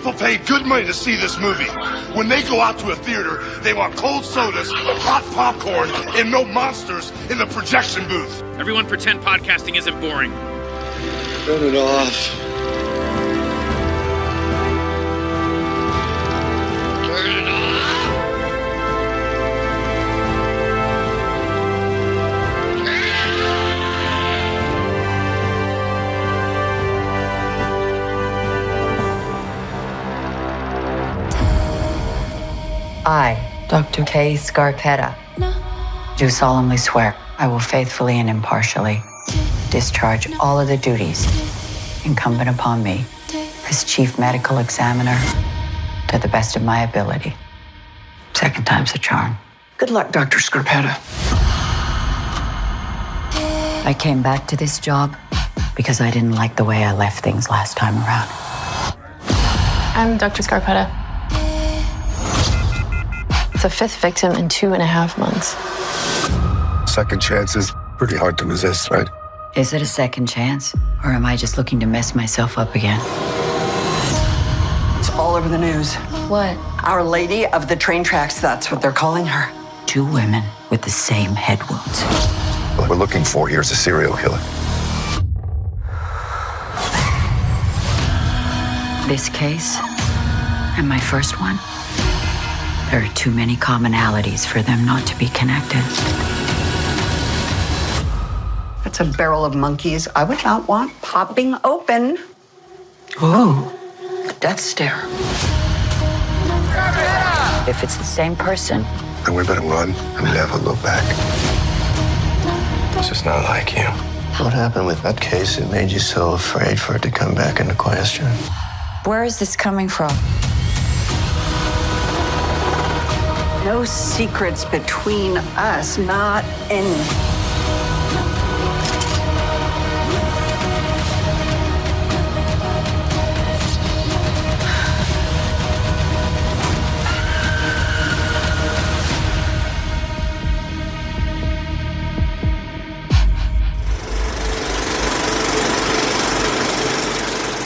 People pay good money to see this movie. When they go out to a theater, they want cold sodas, hot popcorn, and no monsters in the projection booth. Everyone pretend podcasting isn't boring. Turn it off. Turn it off. I, Dr. K. Scarpetta, do solemnly swear I will faithfully and impartially discharge all of the duties incumbent upon me as Chief Medical Examiner to the best of my ability. Second time's a charm. Good luck, Dr. Scarpetta. I came back to this job because I didn't like the way I left things last time around. I'm Dr. Scarpetta. It's a fifth victim in 2.5 months. Second chance is pretty hard to resist, right? Is it a second chance, or am I just looking to mess myself up again? It's all over the news. What? Our Lady of the Train Tracks, that's what they're calling her. 2 women with the same head wounds. What we're looking for here is a serial killer. This case, and my first one, there are too many commonalities for them not to be connected. It's a barrel of monkeys I would not want popping open. Ooh, the death stare. If it's the same person, Then we better run and never look back. It's just not like you. What happened with that case that made you so afraid for it to come back into question? where is this coming from? No secrets between us, not any.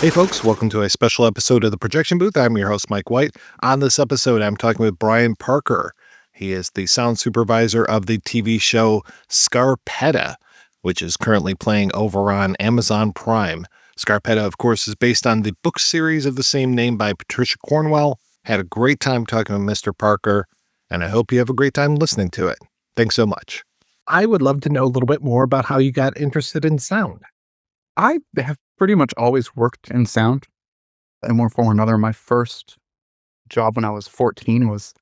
Hey folks, welcome to a special episode of The Projection Booth. I'm your host, Mike White. On this episode, I'm talking with Bryan Parker. He is the sound supervisor of the TV show Scarpetta, which is currently playing over on Amazon Prime. Scarpetta, of course, is based on the book series of the same name by Patricia Cornwell. Had a great time talking with Mr. Parker, and I hope you have a great time listening to it. Thanks so much. I would love to know a little bit more about how you got interested in sound. I have pretty much always worked in sound in one form or another. My first job when I was 14 was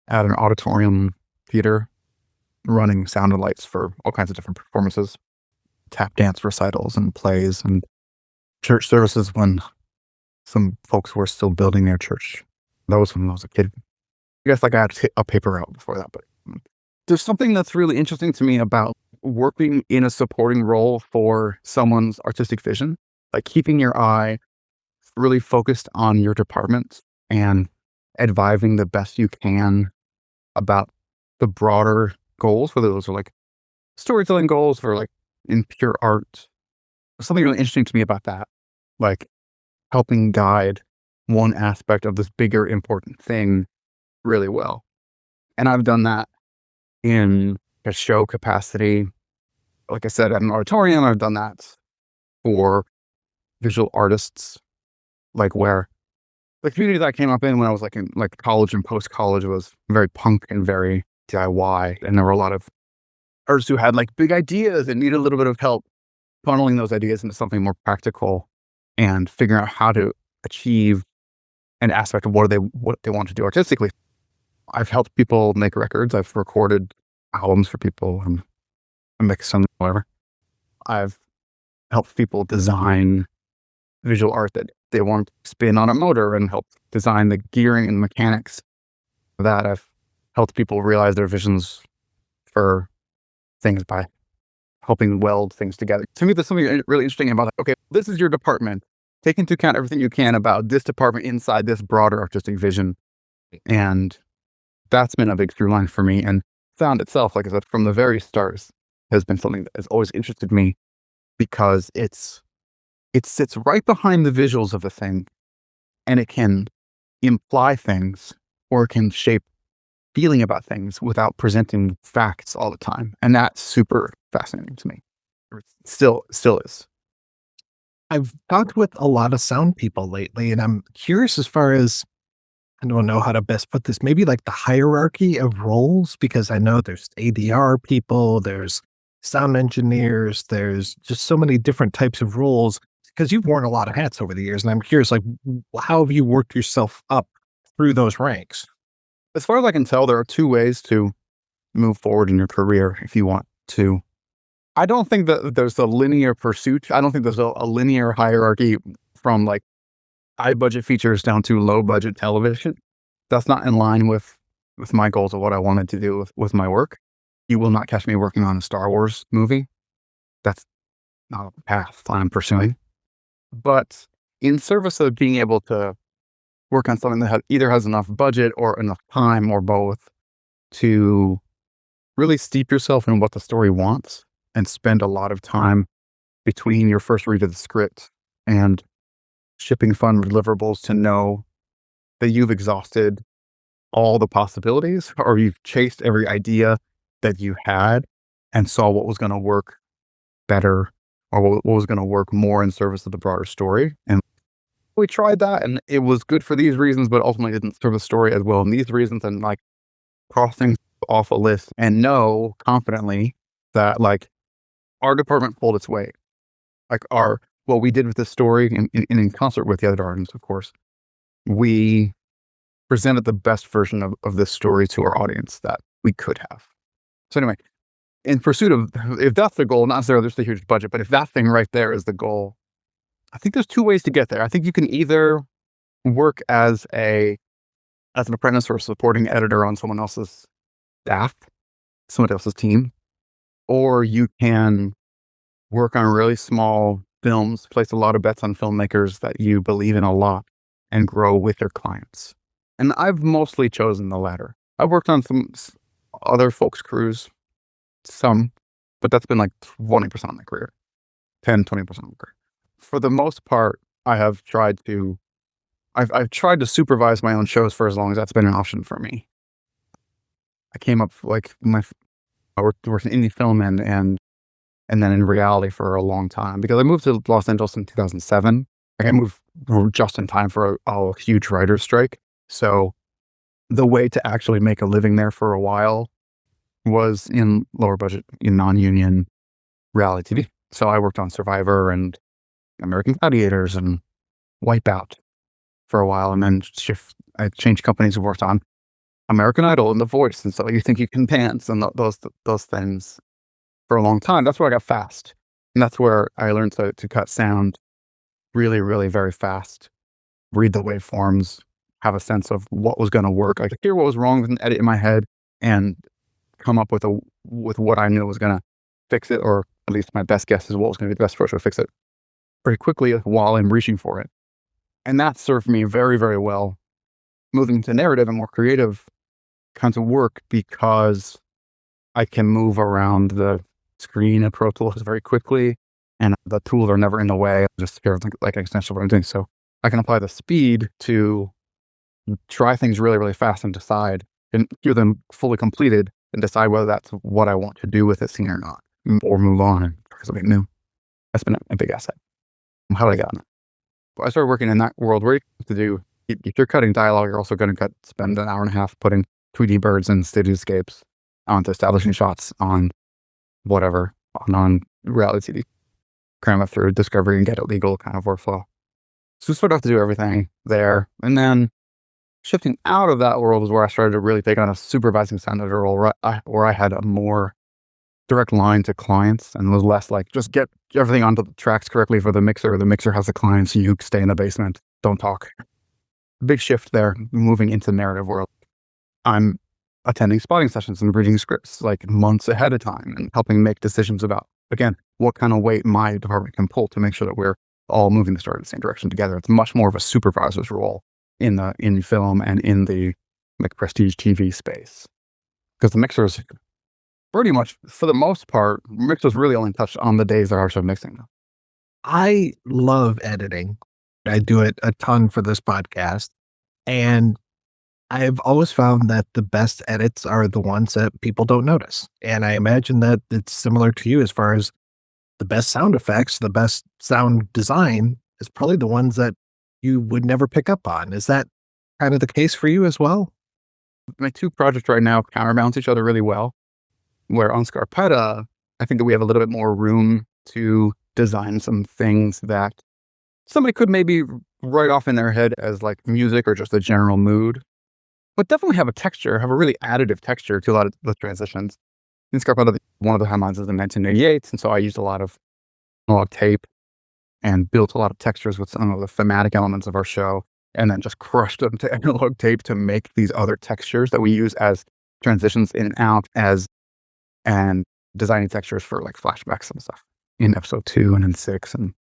at an auditorium theater running sound and lights for all kinds of different performances, tap dance recitals and plays and church services when some folks were still building their church. That was when I was a kid. I guess like I had a paper route before that, but there's something that's really interesting to me about working in a supporting role for someone's artistic vision, like keeping your eye really focused on your department and advising the best you can about the broader goals, whether those are like storytelling goals or like in pure art. Something really interesting to me about that, like helping guide one aspect of this bigger important thing really well. And I've done that in a show capacity. Like I said, at an auditorium, I've done that for visual artists, like where the community that I came up in when I was like in like college and post-college was very punk and very DIY. And there were a lot of artists who had like big ideas and needed a little bit of help funneling those ideas into something more practical and figuring out how to achieve an aspect of what they want to do artistically. I've helped people make records. I've recorded albums for people. I mix them, whatever. I've helped people design visual art that they want to spin on a motor and help design the gearing and mechanics of that. I've helped people realize their visions for things by helping weld things together. To me, there's something really interesting about, okay, this is your department. Take into account everything you can about this department inside this broader artistic vision. And that's been a big through line for me. And sound itself, like I said, from the very start, has been something that has always interested me because it sits right behind the visuals of the thing, and it can imply things or can shape feeling about things without presenting facts all the time. And that's super fascinating to me. Still is. I've talked with a lot of sound people lately, and I'm curious as far as I don't know how to best put this, maybe like the hierarchy of roles, because I know there's ADR people, there's sound engineers, there's just so many different types of roles because you've worn a lot of hats over the years. And I'm curious, like, how have you worked yourself up through those ranks? As far as I can tell, there are two ways to move forward in your career if you want to. I don't think that there's a linear pursuit. I don't think there's a linear hierarchy from like high budget features down to low budget television. That's not in line with my goals of what I wanted to do with my work. You will not catch me working on a Star Wars movie. That's not a path I'm pursuing. But in service of being able to work on something that either has enough budget or enough time or both to really steep yourself in what the story wants and spend a lot of time between your first read of the script and shipping fun deliverables to know that you've exhausted all the possibilities or you've chased every idea that you had and saw what was going to work better or what was going to work more in service of the broader story. And we tried that and it was good for these reasons, but ultimately didn't serve the story as well in these reasons, and like cross things off a list and know confidently that like our department pulled its weight. Like what we did with this story in concert with the other artists, of course, we presented the best version of this story to our audience that we could have. So anyway, in pursuit of, if that's the goal, not necessarily there's a huge budget, but if that thing right there is the goal, I think there's two ways to get there. I think you can either work as an apprentice or a supporting editor on someone else's staff, someone else's team, or you can work on really small films, place a lot of bets on filmmakers that you believe in a lot, and grow with your clients. And I've mostly chosen the latter. I've worked on some other folks' crews, but that's been like 20% of my career, 10, 20% of my career. For the most part, I've tried to supervise my own shows for as long as that's been an option for me. I came up like I worked in indie film and then in reality for a long time because I moved to Los Angeles in 2007. I moved just in time for a huge writer's strike. So the way to actually make a living there for a while was in lower budget, in non-union reality TV. So I worked on Survivor and American Gladiators and Wipeout for a while, and then I changed companies and worked on American Idol and The Voice and So You Think You Can Dance and those things for a long time. That's where I got fast. And that's where I learned to cut sound really, really very fast, read the waveforms, have a sense of what was going to work. I could hear what was wrong with an edit in my head and come up with what I knew was going to fix it, or at least my best guess is what was going to be the best approach to fix it very quickly while I'm reaching for it. And that served me very, very well moving to narrative and more creative kinds of work because I can move around the screen and Pro Tools very quickly, and the tools are never in the way. I just feel like an extension of what I'm doing. So I can apply the speed to try things really, really fast and decide and hear them fully completed and decide whether that's what I want to do with a scene or not, or move on and try something new. That's been a big asset. How did I get on it? Well, I started working in that world where if you're cutting dialogue, you're also going to spend an hour and a half putting 2D birds and cityscapes onto establishing shots on whatever, on reality TV. Cram it through discovery and get it legal kind of workflow. So we sort of have to do everything there. And then shifting out of that world is where I started to really take on a supervising sound editor role where I had a more direct line to clients and was less like, just get everything onto the tracks correctly for the mixer. The mixer has the clients, you stay in the basement, don't talk. Big shift there, moving into the narrative world. I'm attending spotting sessions and reading scripts like months ahead of time and helping make decisions about, again, what kind of weight my department can pull to make sure that we're all moving the story in the same direction together. It's much more of a supervisor's role in film and in the like prestige TV space. Because the mixers pretty much, for the most part, mixers really only touch on the days they're actually mixing them. I love editing. I do it a ton for this podcast. And I've always found that the best edits are the ones that people don't notice. And I imagine that it's similar to you as far as the best sound effects, the best sound design is probably the ones that you would never pick up on. Is that kind of the case for you as well? My two projects right now counterbalance each other really well. Where on Scarpetta, I think that we have a little bit more room to design some things that somebody could maybe write off in their head as like music or just a general mood, but definitely have a really additive texture to a lot of the transitions. In Scarpetta, one of the timelines is in 1988, and so I used a lot of analog tape and built a lot of textures with some of the thematic elements of our show, and then just crushed them to analog tape to make these other textures that we use as transitions in and out, and designing textures for like flashbacks and stuff in episode 2 and in 6 and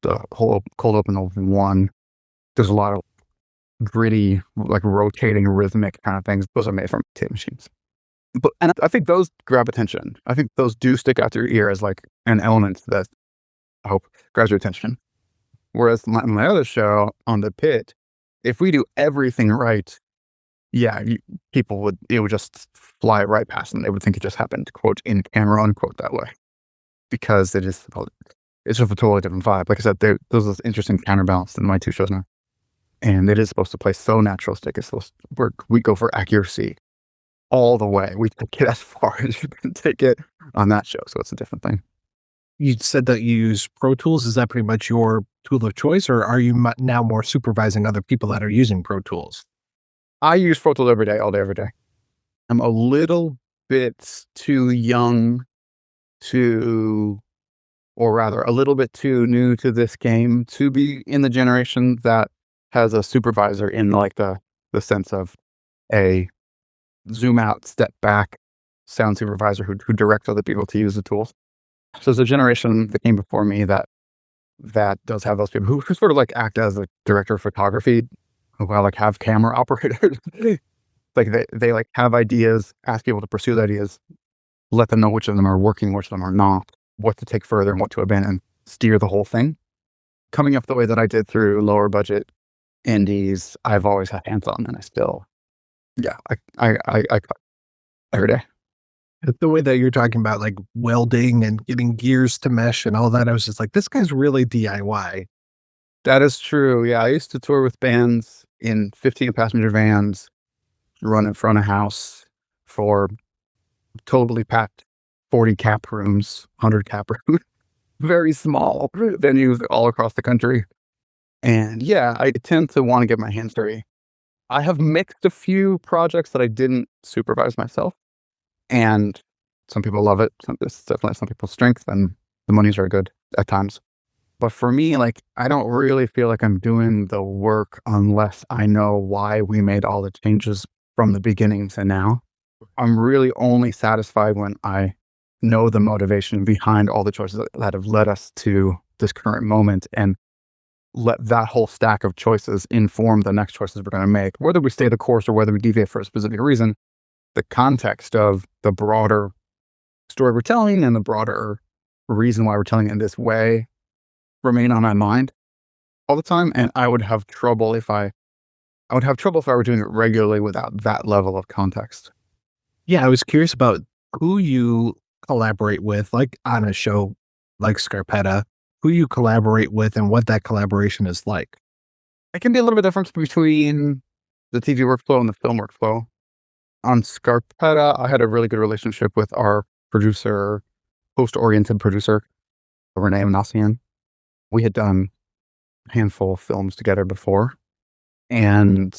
the whole cold open of 1. There's a lot of gritty, like rotating rhythmic kind of things. Those are made from tape machines. And I think those grab attention. I think those do stick out to your ear as like an element that I hope grabs your attention. Whereas my other show on the Pit, if we do everything right, yeah, it would just fly right past them. They would think it just happened, quote, in camera, unquote, that way. Because it's just a totally different vibe. Like I said, there's this interesting counterbalance in my two shows now. And it is supposed to play so naturalistic. We go for accuracy all the way. We take it as far as you can take it on that show. So it's a different thing. You said that you use Pro Tools. Is that pretty much your tool of choice, or are you now more supervising other people that are using Pro Tools? I use Pro Tools every day, all day, every day. I'm a little bit too young or rather a little bit too new to this game to be in the generation that has a supervisor in like the sense of a zoom out, step back sound supervisor who directs other people to use the tools. So there's a generation that came before me that does have those people who sort of like act as a director of photography, who like have camera operators. Like they like have ideas, ask people to pursue the ideas, let them know which of them are working, which of them are not, what to take further and what to abandon, steer the whole thing. Coming up the way that I did through lower budget indies, I've always had hands on, and I still, I every day. The way that you're talking about like welding and getting gears to mesh and all that, I was just like, this guy's really DIY. That is true. Yeah, I used to tour with bands in 15-passenger vans, run in front of house for totally packed 40 cap rooms, 100 cap rooms, very small venues all across the country. And yeah, I tend to want to get my hands dirty. I have mixed a few projects that I didn't supervise myself. And some people love it. It's definitely some people's strength, and the money's very good at times. But for me, like, I don't really feel like I'm doing the work unless I know why we made all the changes from the beginning to now. I'm really only satisfied when I know the motivation behind all the choices that have led us to this current moment, and let that whole stack of choices inform the next choices we're going to make, whether we stay the course or whether we deviate for a specific reason. The context of the broader story we're telling and the broader reason why we're telling it in this way remain on my mind all the time. And I would have trouble if I were doing it regularly without that level of context. Yeah, I was curious about who you collaborate with, like on a show like Scarpetta, who you collaborate with and what that collaboration is like. It can be a little bit different between the TV workflow and the film workflow. On Scarpetta, I had a really good relationship with our producer, host-oriented producer, Renee Manassian. We had done a handful of films together before, and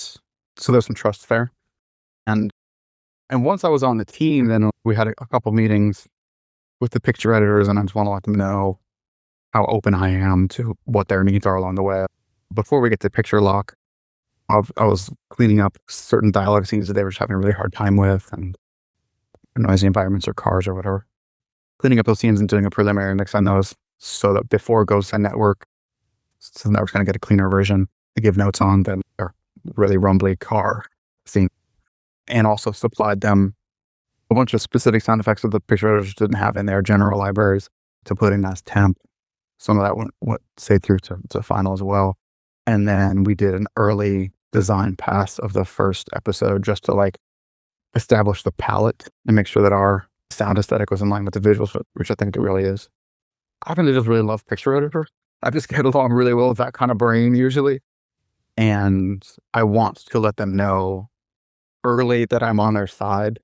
so there's some trust there. And once I was on the team, then we had a couple meetings with the picture editors, and I just want to let them know how open I am to what their needs are along the way. Before we get to picture lock, I was cleaning up certain dialogue scenes that they were just having a really hard time with, and noisy environments or cars or whatever. Cleaning up those scenes and doing a preliminary mix on those so that before it goes to network, so the network's going to get a cleaner version to give notes on than a really rumbly car scene. And also supplied them a bunch of specific sound effects that the picture editors didn't have in their general libraries to put in as temp. Some of that went say through to final as well. And then we did an early design pass of the first episode just to like establish the palette and make sure that our sound aesthetic was in line with the visuals, which I think it really is. I happen to just really love picture editors. I just get along really well with that kind of brain usually. And I want to let them know early that I'm on their side,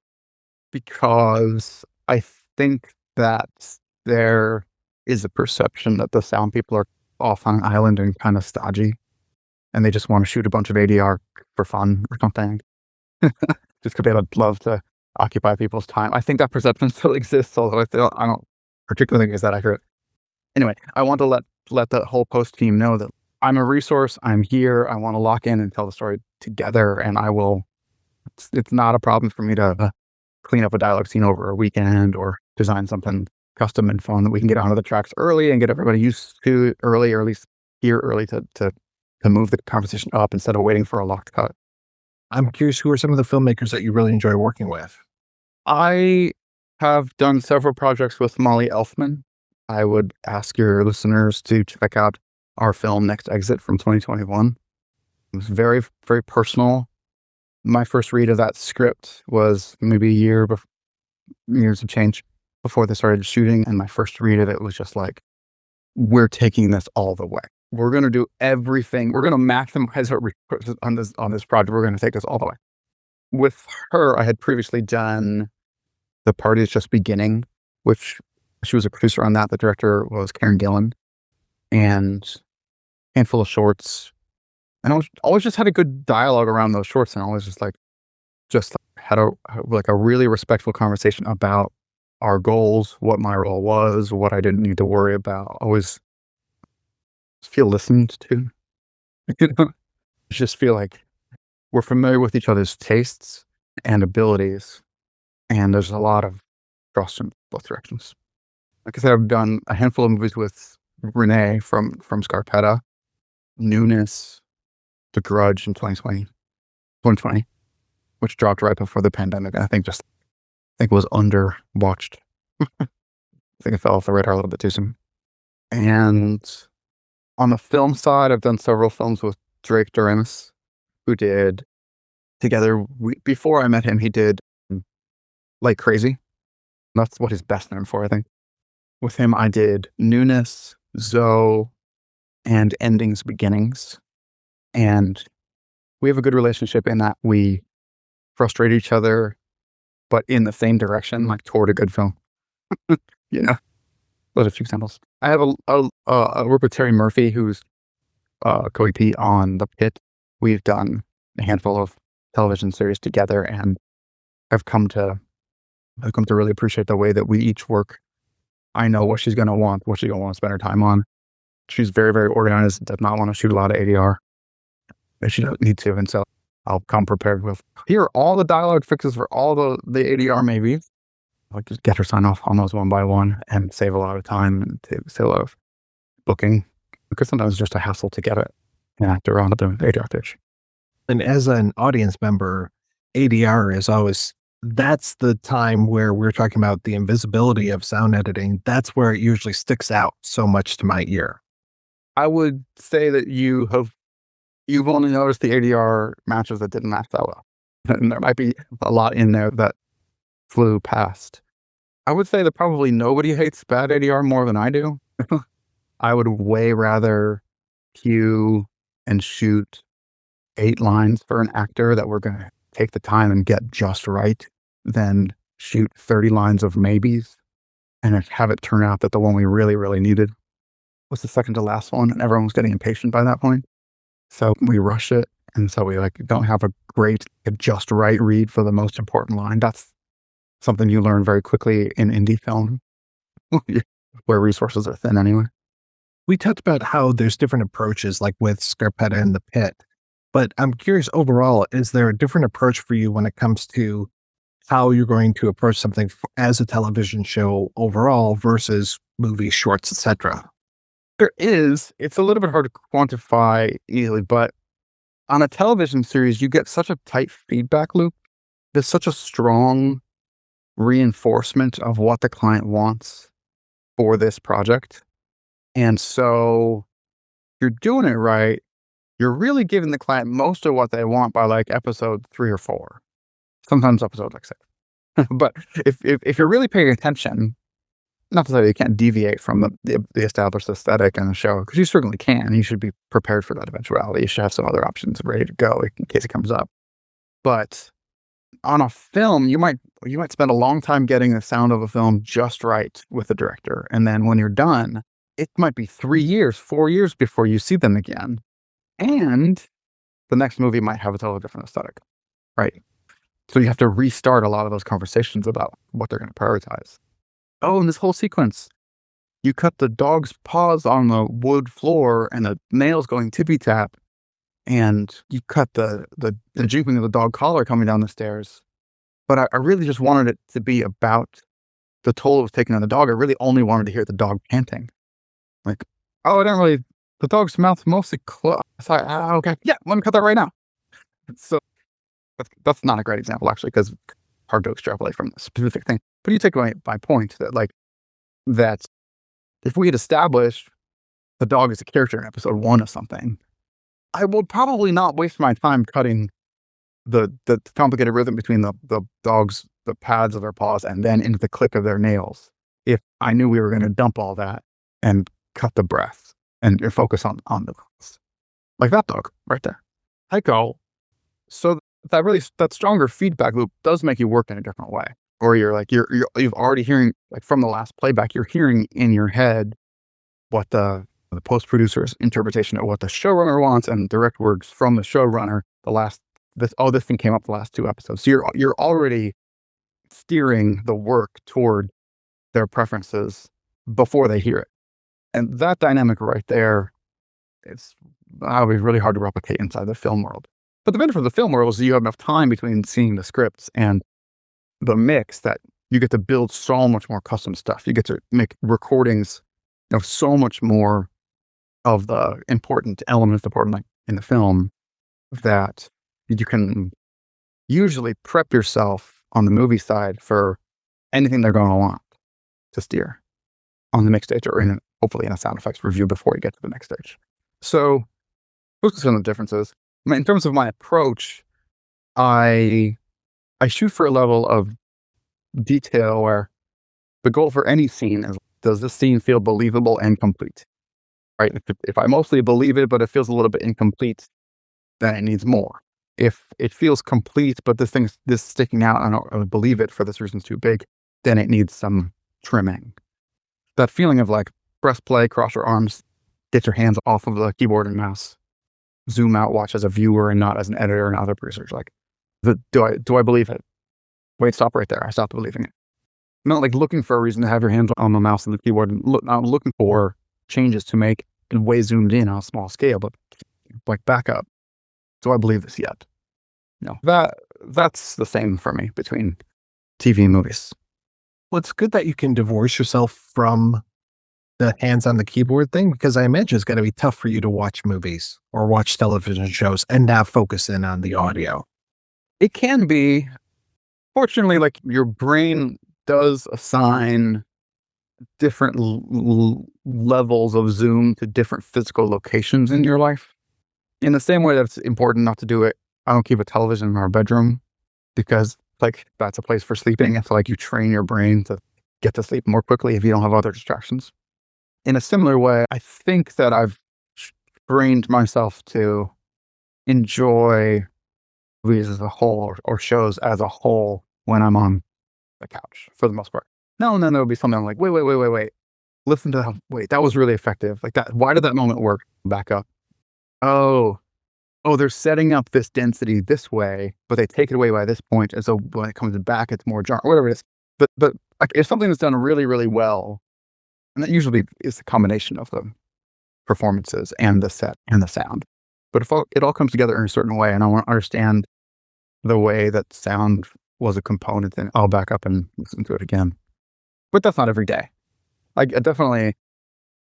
because I think that there is a perception that the sound people are off on an island and kind of stodgy, and they just want to shoot a bunch of ADR for fun or something, just because they would love to occupy people's time. I think that perception still exists, although I don't particularly think it's that accurate. Anyway, I want to let the whole post team know that I'm a resource. I'm here. I want to lock in and tell the story together, and I will. It's not a problem for me to clean up a dialogue scene over a weekend or design something custom and fun that we can get onto the tracks early and get everybody used to early, or at least here early to move the conversation up instead of waiting for a locked cut. I'm curious, who are some of the filmmakers that you really enjoy working with? I have done several projects with Molly Elfman. I would ask your listeners to check out our film Next Exit from 2021. It was very, very personal. My first read of that script was maybe years of change before they started shooting. And my first read of it was just like, we're taking this all the way. We're going to do everything. We're going to maximize our resources on this project. We're going to take this all the way. With her, I had previously done The Party Is Just Beginning, which she was a producer on that. The director was Karen Gillan, and a handful of shorts. And I always just had a good dialogue around those shorts, and always just had a really respectful conversation about our goals, what my role was, what I didn't need to worry about. Always feel listened to. Just feel like we're familiar with each other's tastes and abilities, and there's a lot of trust in both directions. Like I said, I've done a handful of movies with Renee from Scarpetta, Newness, The Grudge in 2020, which dropped right before the pandemic. And I think it was underwatched. I think it fell off the radar a little bit too soon. And on the film side, I've done several films with Drake Doremus, who did together. Before I met him, he did Like Crazy. That's what he's best known for, I think. With him, I did Newness, Zoe, and Endings, Beginnings. And we have a good relationship in that we frustrate each other, but in the same direction, like toward a good film. Those are a few examples. I have a work with Terry Murphy, who's co-EP on The Pitt. We've done a handful of television series together, and I've come to really appreciate the way that we each work. I know what she's going to want, what she's going to want to spend her time on. She's very, very organized, does not want to shoot a lot of ADR. But she doesn't need to, and so I'll come prepared with, here are all the dialogue fixes for all the ADR maybe. I'll just get her sign off on those one by one and save a lot of time and save a lot of booking, because sometimes it's just a hassle to get an actor on the ADR pitch. And as an audience member, ADR is always, that's the time where we're talking about the invisibility of sound editing. That's where it usually sticks out so much to my ear. I would say that you've only noticed the ADR matches that didn't match that well. And there might be a lot in there that flew past. I would say that probably nobody hates bad ADR more than I do. I would way rather cue and shoot 8 lines for an actor that we're going to take the time and get just right than shoot 30 lines of maybes and have it turn out that the one we really, really needed was the second to last one, and everyone was getting impatient by that point. So we rush it, and so we don't have a great just right read for the most important line. That's something you learn very quickly in indie film, where resources are thin anyway. We talked about how there's different approaches, like with Scarpetta and The Pit, but I'm curious overall, is there a different approach for you when it comes to how you're going to approach something as a television show overall versus movies, shorts, etc.? There is. It's a little bit hard to quantify easily, but on a television series, you get such a tight feedback loop. There's such a strong reinforcement of what the client wants for this project. And so you're doing it right. you're really giving the client most of what they want by like episode 3 or 4, sometimes episode like 6. But if you're really paying attention, not to say you can't deviate from the established aesthetic in the show, because you certainly can. You should be prepared for that eventuality. You should have some other options ready to go in case it comes up. But on a film, you might spend a long time getting the sound of a film just right with the director, and then when you're done, it might be 3 years, 4 years before you see them again, and the next movie might have a totally different aesthetic, right? So you have to restart a lot of those conversations about what they're going to prioritize. Oh, in this whole sequence, you cut the dog's paws on the wood floor and the nails going tippy-tap, and you cut the jiggling of the dog collar coming down the stairs. But I really just wanted it to be about the toll it was taking on the dog. I really only wanted to hear the dog panting. Like, oh, the dog's mouth mostly closed. Okay, yeah, let me cut that right now. So that's not a great example, actually, because it's hard to extrapolate from the specific thing. But you take away my point that if we had established the dog as a character in episode 1 of something, I would probably not waste my time cutting the complicated rhythm between the dog's, the pads of their paws and then into the click of their nails, if I knew we were going to dump all that and cut the breath and focus on the class. Like that dog right there. Heiko. So that stronger feedback loop does make you work in a different way. Or you've already hearing, like from the last playback, you're hearing in your head what the post-producer's interpretation of what the showrunner wants and direct words from the showrunner. This thing came up the last 2 episodes. So you're already steering the work toward their preferences before they hear it. And that dynamic right there, it's really hard to replicate inside the film world. But the benefit of the film world is that you have enough time between seeing the scripts and the mix that you get to build so much more custom stuff. You get to make recordings of so much more of the important elements in the film that you can usually prep yourself on the movie side for anything they're going to want to steer on the mix stage or hopefully in a sound effects review before you get to the next stage. So those are some of the differences. In terms of my approach, I shoot for a level of detail where the goal for any scene is, does this scene feel believable and complete? Right? If I mostly believe it, but it feels a little bit incomplete, then it needs more. If it feels complete, but this sticking out, I don't believe it for this reason, it's too big, then it needs some trimming. That feeling of like, press play, cross your arms, get your hands off of the keyboard and mouse, zoom out, watch as a viewer and not as an editor and other producers. Like, do I believe it? Wait, stop right there. I stopped believing it. Not like looking for a reason to have your hands on the mouse and the keyboard, and not looking for changes to make way zoomed in on a small scale, but like back up. Do I believe this yet? No, that's the same for me between TV and movies. Well, it's good that you can divorce yourself from the hands on the keyboard thing, because I imagine it's going to be tough for you to watch movies or watch television shows and not focus in on the audio. It can be. Fortunately, like your brain does assign different levels of zoom to different physical locations in your life. In the same way that it's important not to do it, I don't keep a television in our bedroom because like that's a place for sleeping. I feel like you train your brain to get to sleep more quickly if you don't have other distractions. In a similar way, I think that I've trained myself to enjoy movies as a whole or shows as a whole when I'm on the couch for the most part. Now and then there'll be something I'm like, wait. Listen to that was really effective. Like that. Why did that moment work? Back up. Oh, they're setting up this density this way, but they take it away by this point. And so when it comes back, it's more jarring, whatever it is. But like, if something is done really, really well, and that usually is the combination of the performances and the set and the sound. But if it all comes together in a certain way, and I want to understand the way that sound was a component, then I'll back up and listen to it again. But that's not every day.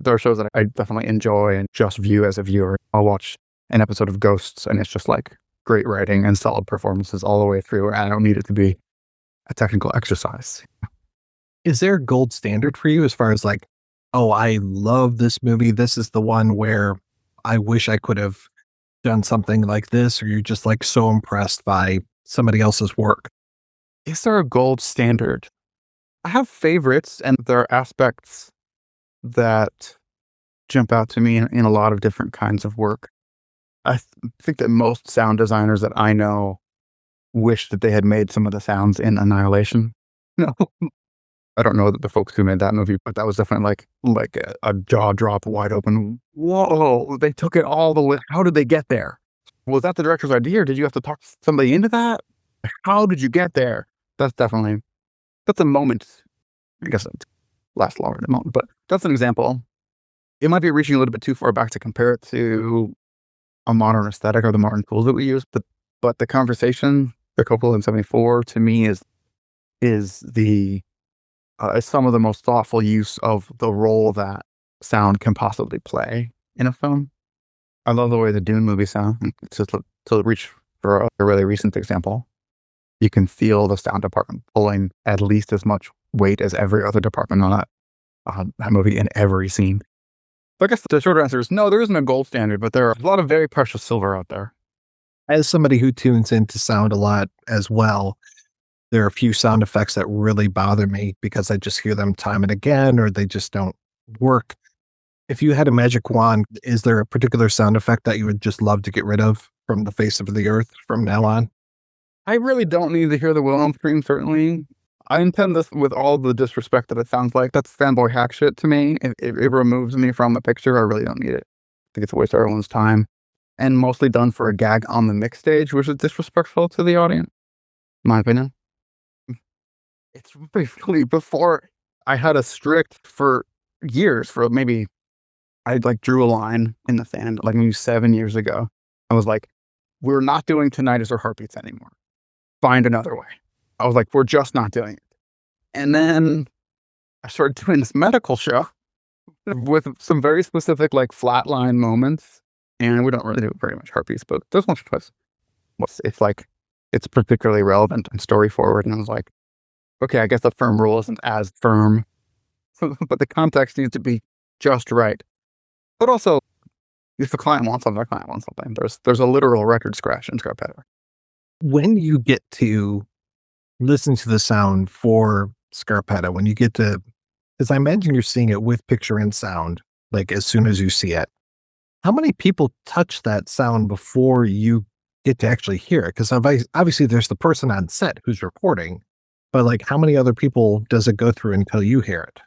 There are shows that I definitely enjoy and just view as a viewer. I'll watch an episode of Ghosts and it's just like great writing and solid performances all the way through. And I don't need it to be a technical exercise. Is there a gold standard for you as far as like, oh, I love this movie. This is the one where I wish I could have done something like this, or you're just like so impressed by somebody else's work? Is there a gold standard? I have favorites, and there are aspects that jump out to me in a lot of different kinds of work. Think that most sound designers that I know wish that they had made some of the sounds in Annihilation. No, I don't know that the folks who made that movie, but that was definitely like a jaw drop, wide open. Whoa! They took it all the way. How did they get there? Was that the director's idea, or did you have to talk somebody into that? How did you get there? That's a moment. I guess it lasts longer than a moment, but that's an example. It might be reaching a little bit too far back to compare it to a modern aesthetic or the modern tools that we use, but the conversation, the Coppola in '74, to me is some of the most thoughtful use of the role that sound can possibly play in a film. I love the way the Dune movie sounds. To reach for a really recent example, you can feel the sound department pulling at least as much weight as every other department on that movie in every scene. So I guess the short answer is no, there isn't a gold standard, but there are a lot of very precious silver out there. As somebody who tunes into sound a lot as well, there are a few sound effects that really bother me because I just hear them time and again, or they just don't work. If you had a magic wand, is there a particular sound effect that you would just love to get rid of from the face of the earth from now on? I really don't need to hear the Wilhelm scream, certainly. I intend this with all the disrespect that it sounds like. That's fanboy hack shit to me. It removes me from the picture. I really don't need it. I think it's a waste of everyone's time. And mostly done for a gag on the mix stage, which is disrespectful to the audience, in my opinion. It's really before I had a strict for years, for maybe I drew a line in the sand, like maybe 7 years ago. I was like, we're not doing tinnitus or heartbeats anymore. Find another way. I was like, we're just not doing it. And then I started doing this medical show with some very specific flatline moments. And we don't really do very much heartbeats, but there's one place. It's particularly relevant and story forward. And I was like, okay, I guess the firm rule isn't as firm, but the context needs to be just right. But also, if the client wants something, the client wants something. There's a literal record scratch in Scarpetta. When you get to listen to the sound for Scarpetta, when you get to, because I imagine you're seeing it with picture and sound, as soon as you see it, how many people touch that sound before you get to actually hear it? Because obviously there's the person on set who's recording, but how many other people does it go through until you hear it?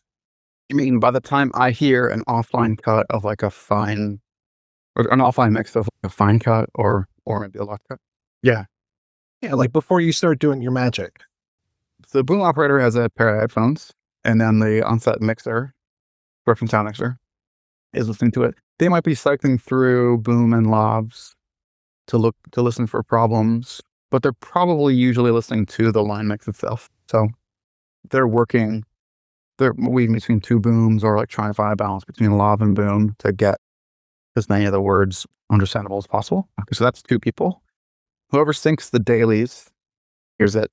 You mean by the time I hear an offline cut of a fine, or an offline mix of a fine cut or maybe a lock cut? Yeah. Yeah, before you start doing your magic. The boom operator has a pair of headphones, and then the on-set mixer, working sound mixer, is listening to it. They might be cycling through boom and lavs to listen for problems, but they're probably usually listening to the line mix itself. So they're weaving between two booms, or trying to find a balance between lav and boom to get as many of the words understandable as possible. Okay, so that's two people. Whoever syncs the dailies hears it.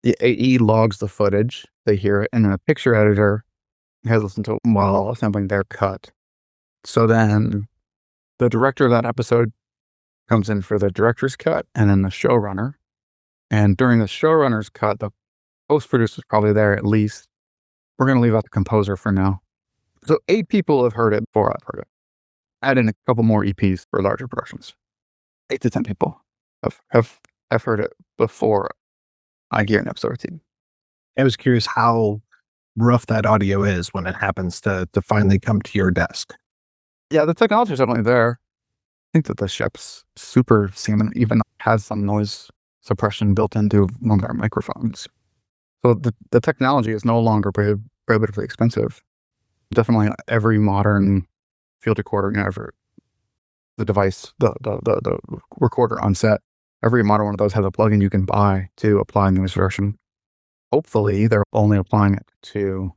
The AE logs the footage. They hear it, and then a picture editor has listened to it while assembling their cut. So then the director of that episode comes in for the director's cut, and then the showrunner. And during the showrunner's cut, the post-producer's probably there at least. We're going to leave out the composer for now. So 8 people have heard it before I've heard it. Add in a couple more EPs for larger productions. 8 to 10 people have heard it before I hear an episode or two. I was curious how rough that audio is when it happens to finally come to your desk. Yeah, the technology is definitely there. I think that the ship's super seamless, even has some noise suppression built into one of our microphones. So the technology is no longer prohibitively expensive. Definitely every modern field recorder, the device, the recorder on set, every modern one of those has a plugin you can buy to apply noise suppression. Hopefully, they're only applying it to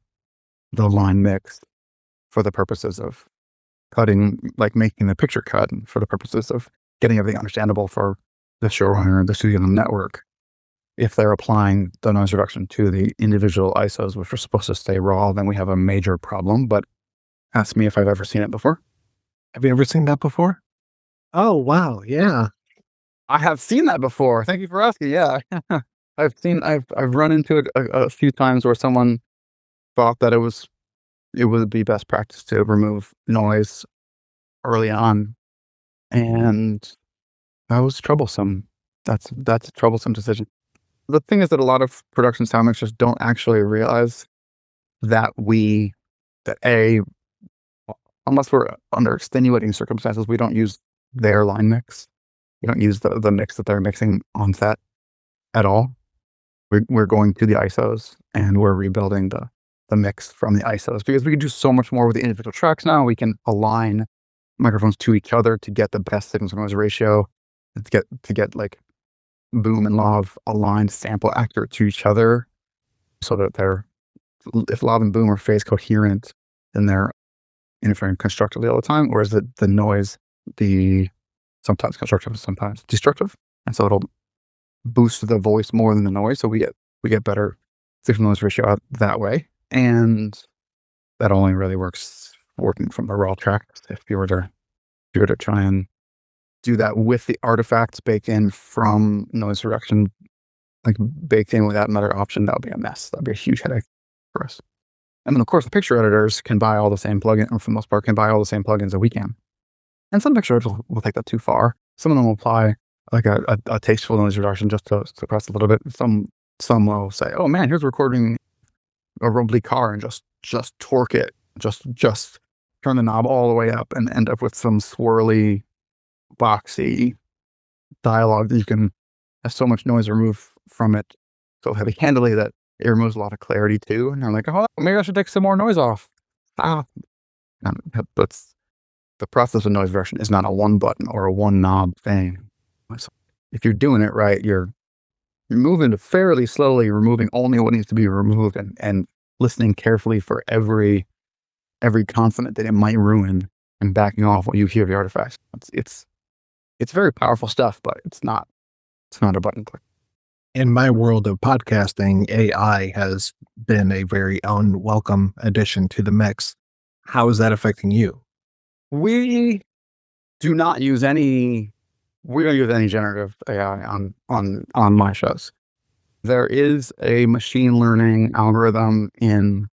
the line mix for the purposes of cutting, making the picture cut, and for the purposes of getting everything understandable for the showrunner, the studio, and the network. If they're applying the noise reduction to the individual ISOs, which are supposed to stay raw, then we have a major problem. But ask me if I've ever seen it before. Have you ever seen that before? Oh, wow. Yeah. I have seen that before. Thank you for asking. Yeah. I've run into it a few times where someone thought that it would be best practice to remove noise early on, and that was troublesome. That's a troublesome decision. The thing is that a lot of production sound mixers don't actually realize that that unless we're under extenuating circumstances, we don't use their line mix. We don't use the mix that they're mixing on set at all. We're going to the ISOs and we're rebuilding the mix from the ISOs because we can do so much more with the individual tracks now. We can align microphones to each other to get the best signal to noise ratio, to get like boom and lav aligned sample accurate to each other, so that if lav and boom are phase coherent, then they're interfering constructively all the time, whereas the noise, sometimes constructive, sometimes destructive, and so it'll boost the voice more than the noise. So we get better signal noise ratio out that way, and that only really working from the raw track. If you were to try and do that with the artifacts baked in from noise reduction, like baked in without another option, that would be a mess. That'd be a huge headache for us. And then of course the picture editors can buy all the same plugins, or for the most part can buy all the same plugins that we can. And some picture editors will take that too far. Some of them will apply like a tasteful noise reduction just to suppress a little bit. Some will say, oh man, here's recording a rumbly car, and just torque it, just turn the knob all the way up and end up with some swirly, boxy dialogue that you can have so much noise removed from it so heavy handedly that it removes a lot of clarity too. And they're like, oh, maybe I should take some more noise off. But the process of noise reduction is not a one button or a one knob thing. So if you're doing it right, you're moving fairly slowly, removing only what needs to be removed, and listening carefully for every consonant that it might ruin, and backing off what you hear the artifacts. It's very powerful stuff, but it's not a button click. In my world of podcasting, AI has been a very unwelcome addition to the mix. How is that affecting you? We don't use any generative AI on my shows. There is a machine learning algorithm in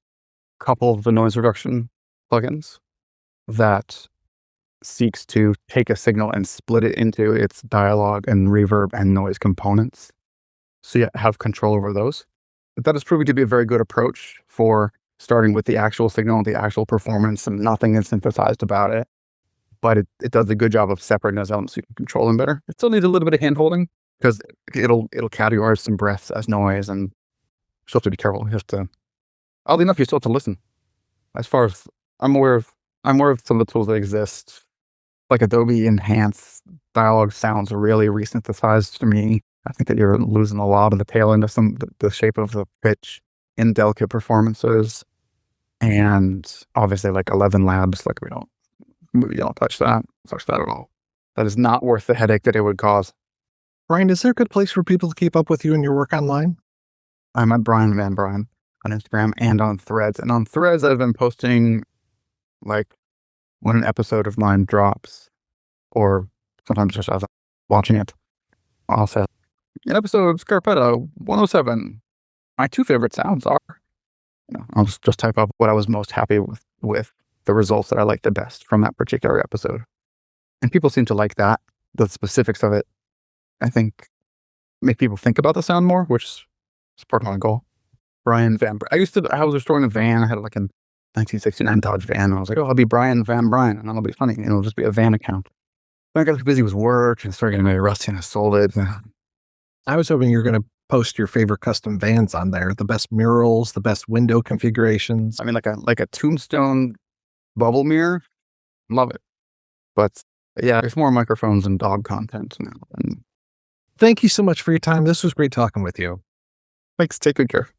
a couple of the noise reduction plugins that seeks to take a signal and split it into its dialogue and reverb and noise components, so you have control over those. But that is proving to be a very good approach for starting with the actual signal and the actual performance, and nothing is synthesized about it. But it does a good job of separating those elements so you can control them better. It still needs a little bit of hand-holding because it'll categorize some breaths as noise, and you still have to be careful. You have to, oddly enough, you still have to listen. As far as I'm aware of some of the tools that exist, like Adobe Enhance dialogue sounds really resynthesized to me. I think that you're losing a lot of the tail end of the shape of the pitch in delicate performances. And obviously like 11 Labs, like we don't touch that at all. That is not worth the headache that it would cause. Bryan, is there a good place for people to keep up with you and your work online? I'm at Bryan Van Bryan on Instagram and on Threads. And on Threads, I've been posting like when an episode of mine drops, or sometimes just as I'm watching it, I'll say, an episode of Scarpetta 107. My two favorite sounds are, I'll just type up what I was most happy with the results that I liked the best from that particular episode. And people seem to like that. The specifics of it, I think, make people think about the sound more, which is part of my goal. Bryan Van Bryan. I was restoring a van. I had like a 1969 Dodge van. And I was like, oh, I'll be Bryan Van Bryan, and that'll be funny. And it'll just be a van account. Then I got too busy with work and started getting very rusty, and I sold it. I was hoping you were going to post your favorite custom vans on there, the best murals, the best window configurations. I mean, like a tombstone bubble mirror. Love it. But yeah, there's more microphones and dog content now. And thank you so much for your time. This was great talking with you. thanks. Take good care.